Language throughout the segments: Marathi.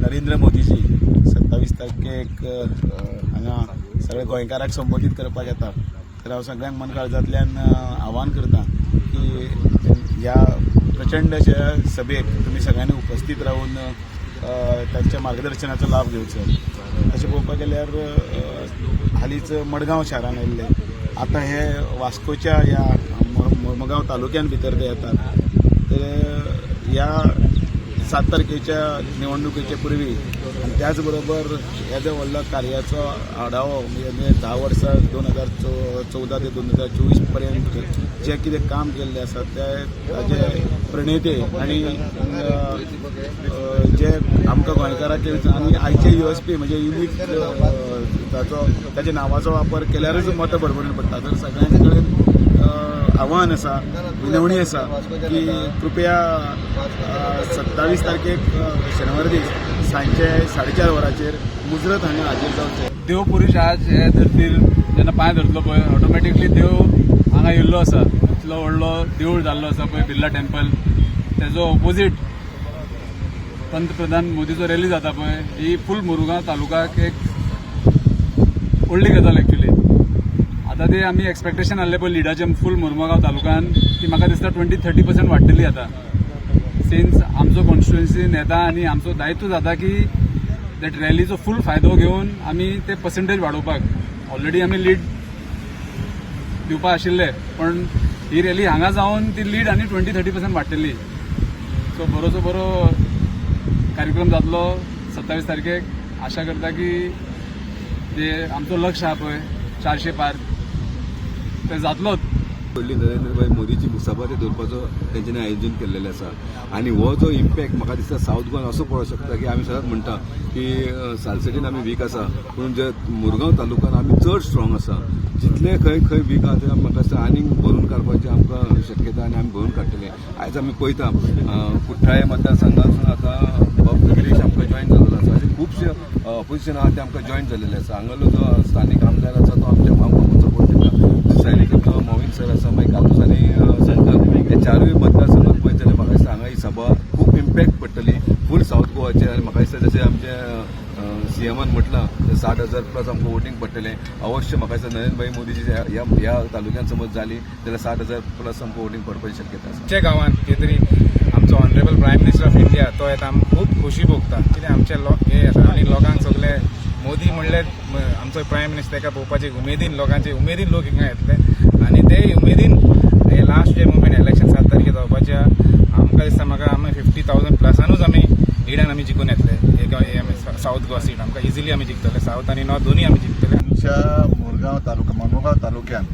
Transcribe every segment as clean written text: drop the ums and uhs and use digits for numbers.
नरेंद्र मोदीजी 27 तारखेक हांगा सगळे गोंयकारांक संबोधीत करपाक येता. तर हांव सगळ्यांक मन काळजांतल्यान आव्हान करता की ह्या प्रचंड अशा सभेक तुमी सगळ्यांनी उपस्थित रावन तांच्या मार्गदर्शनाचो लाभ घेवचो. अशें पळोवपाक गेल्यार हालींच मडगांव शारान आयिल्ले, आतां हे वास्कोच्या ह्या मुरमुगांव तालुक्यान भितर ते येतात. तर ह्या 7 तारखेच्या निवडणुकीचे पूर्वी आनी त्याच बरोबर ह्या जो व्हडलो कार्याचो आढावो म्हणजे 10 वर्सां 2014 ते 2024 पर्यंत जे कितें काम केल्लें आसा ताचे प्रणेते आनी जे आमकां गोंयकारांक आनी आयचे USP म्हणजे युनीक ताच्या नांवाचो वापर केल्यारच मतां भरभरून पडटा. तर सगळ्यां कडेन आव्हान आसा, विनवणी आसा की कृपया 27 तारखेक शेनवार दीस सांजचे 4:30 वरांचेर मुजरत हांगा हाजीर जावचें. देव पुरुश आज हे धर्तीर जेन्ना पांय धरतलो पळय ऑटोमॅटिकली देव हांगा येयल्लो आसा. इतलो व्हडलो देवूळ जाल्लो आसा पळय बिर्ला टेम्पल, तेजो ऑपोजीट पंतप्रधान मोदीचो रॅली जाता पळय, ही फूल मुरगांव तालुकाक एक व्हडली गजाल एक्चुली. आतां ते आमी एक्सपेक्टेशन आहले पळय लिडाचे फूल मुरमुगांव तालुक्यान ती म्हाका दिसता 20-30% वाडटली आतां. सिन्स आमचो कॉन्स्टिट्युएन्सीन येता आनी आमचो दायित्व जाता की दॅट रॅलीचो फूल फायदो घेवन आमी ते पर्संटेज वाडोवपाक. ऑलरेडी आमी लीड दिवपा आशिल्ले, पण ही रॅली हांगा जावन ती लीड आनी 20-30% वाडटली. सो बरोचो बरो कार्यक्रम जातलो 27 तारखेक. आशा करता की जे आमचो लक्ष आहा पळय 400 पार ते जातलोच. व्हडली नरेंद्रभाई मोदीची मुसाफरी दवरपाचो तेंच्यांनी आयोजन केल्लेलें आसा आनी हो जो इम्पॅक्ट म्हाका दिसता सावथ गोंयान असो पळोवंक शकता की आमी सदांच म्हणटा की सालसेटीन आमी वीक आसा, पूण जे मुरगांव तालुक्यान आमी चड स्ट्रॉंग आसा. जितले खंय खंय वीक आहा ते म्हाका दिसता आनीक भरून काडपाची आमकां शक्यता आनी आमी भरून काडटले. आयज आमी पळयता कुठ्ठाळे मतदारसंघासून आतां बाब गिरीश आमकां जॉयन जाल्लो आसा. अशे खुबशे ऑपोजिशन आहा ते आमकां जॉयन जाल्लेले आसा. हांगालो जो स्थानीक आमदार आसा तो आमकां सपोर्ट दिता. सायडीक मोविन सर आसा, मागीर कालूस आनी शंकर, हे 4य मतदारसंघात पळयत जाल्यार म्हाका दिसता हांगा ही सभा खूब इम्पॅक्ट पडटली फूल सावथ गोवाचेर. आनी म्हाका दिसता जशें आमचे CMन म्हटलां 60,000 प्लस आमकां वोटींग पडटलें. अवश्य म्हाका दिसता नरेंद्रभाई मोदीची ह्या तालुक्यान समज जाली जाल्यार 60,000 प्लस आमकां वोटींग पडपाची शक्यता आसा. आमच्या गांवांत कितें तरी आमचो honourable prime minister of India तो येता, आमकां खूब खोशी भोगता. कितें आमचे हे येता आनी लोकांक सगळे मोदी म्हणले आमचो प्रायम मिनिस्टर ताका पळोवपाचे उमेदीन लोकांचे उमेदीन लोक हिंगा येतले आनी ते उमेदीन हे लास्ट जे मुमेंट इलेक्शन 7 तारखे जावपाचे आमकां दिसता म्हाका आमी 50,000 प्लसानूच आमी लिडान आमी जिखून येतले. सावथ गोवा सीट आमकां इजिली आमी जिखतले, सावथ आनी नॉर्थ दोनूय आमी जिखतले. आमच्या मुरगांव तालुक्यान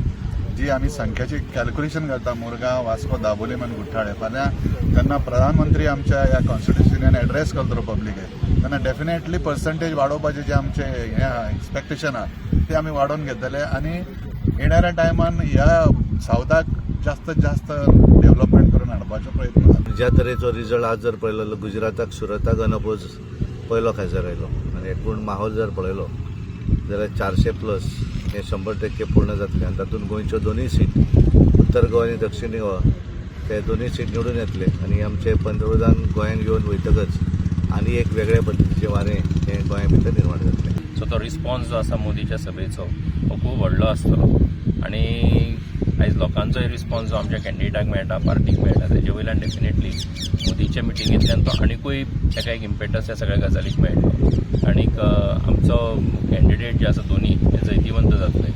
जी आमी संख्याची कॅल्क्युलेशन करता मुरगांव, वास्को, दाबोलीम आनी कुठ्ठाळे, फाल्यां तेन्ना प्रधानमंत्री आमच्या ह्या कॉन्स्टिट्युएन्सीन एड्रेस करतलो पब्लीकेक, तेन्ना डेफिनेटली पर्संटेज वाडोवपाचे जे आमचे हे एक्सपेक्टेशन आहा ते आमी वाडोवन घेतले आनी येणाऱ्या टायमान ह्या सावथाक जास्तीत जास्त डेव्हलपमेंट करून हाडपाचो प्रयत्न आहा. ज्या तरेचो रिजल्ट आज जर पळयलो गुजराताक सुरताक अनअपोज पयलो खासदार आयलो आनी एकूण माहोल जर पळयलो जाल्यार 400 प्लस हे 100% पूर्ण जातले. आनी तातूंत गोंयच्यो दोनूय सीट उत्तर गोवा आनी दक्षिणी गोवा ते दोनूय सीट निवडून येतले आनी आमचे पंतप्रधान गोंयांत येवन वयतकच आनी एक वेगळ्या पद्दतीचें वारें हे गोंया भितर निर्माण जातलें. सो तो रिस्पॉन्स जो आसा मोदीच्या सभेचो हो खूब व्हडलो आसतलो आनी आयज लोकांचोय रिस्पॉन्स जो आमच्या कॅन्डिडेटाक मेळटा, पार्टीक मेळटा, तेजे वयल्यान डेफिनेटली मोदीच्या मिटिंगेंतल्यान तो आनीकूय ताका एक इम्पेटस ह्या सगळ्या गजालीक मेळटलो आनीक आमचो कॅन्डिडेट जे आसा दोनी हे जैतिवंत जातले.